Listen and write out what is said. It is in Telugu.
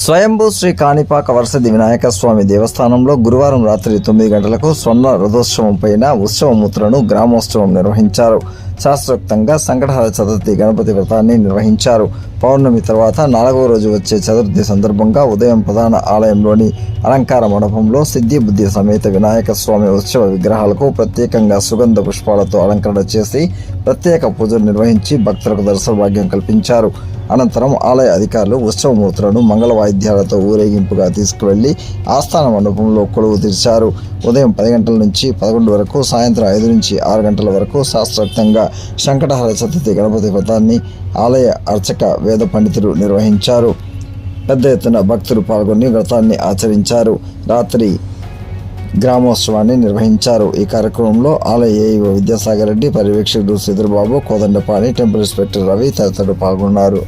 స్వయంభూ శ్రీ కాణిపాక వరసిద్ధి వినాయక స్వామి దేవస్థానంలో గురువారం రాత్రి 9 గంటలకు స్వర్ణ రథోత్సవం పైన ఉత్సవమూర్తులను గ్రామోత్సవం నిర్వహించారు. శాస్త్రోక్తంగా సంకటహర చతుర్థి గణపతి వ్రతాన్ని నిర్వహించారు. పౌర్ణమి తర్వాత 4వ రోజు వచ్చే చతుర్థి సందర్భంగా ఉదయం ప్రధాన ఆలయంలోని అలంకార మండపంలో సిద్ధి బుద్ధి సమేత వినాయక స్వామి ఉత్సవ విగ్రహాలకు ప్రత్యేకంగా సుగంధ పుష్పాలతో అలంకరణ చేసి ప్రత్యేక పూజలు నిర్వహించి భక్తులకు దర్శన భాగ్యం కల్పించారు. అనంతరం ఆలయ అధికారులు ఉత్సవమూర్తులను మంగళ వాయిద్యాలతో ఊరేగింపుగా తీసుకువెళ్లి ఆస్థాన మండపంలో కొలువు తీర్చారు. ఉదయం 10 గంటల నుంచి 11 వరకు, సాయంత్రం 5 నుంచి 6 గంటల వరకు శాస్త్రోక్తంగా సంకటహర చతుర్థి గణపతి వ్రతాన్ని ఆలయ అర్చక వేద పండితులు నిర్వహించారు. పెద్ద ఎత్తున భక్తులు పాల్గొని వ్రతాన్ని ఆచరించారు. రాత్రి గ్రామోత్సవాన్ని నిర్వహించారు. ఈ కార్యక్రమంలో ఆలయ ఏఈఓ విద్యాసాగర్ రెడ్డి, పర్యవేక్షకుడు శ్రీధర్బాబు, కోదండపాణి, టెంపుల్ ఇన్స్పెక్టర్ రవి తదితరులు పాల్గొన్నారు.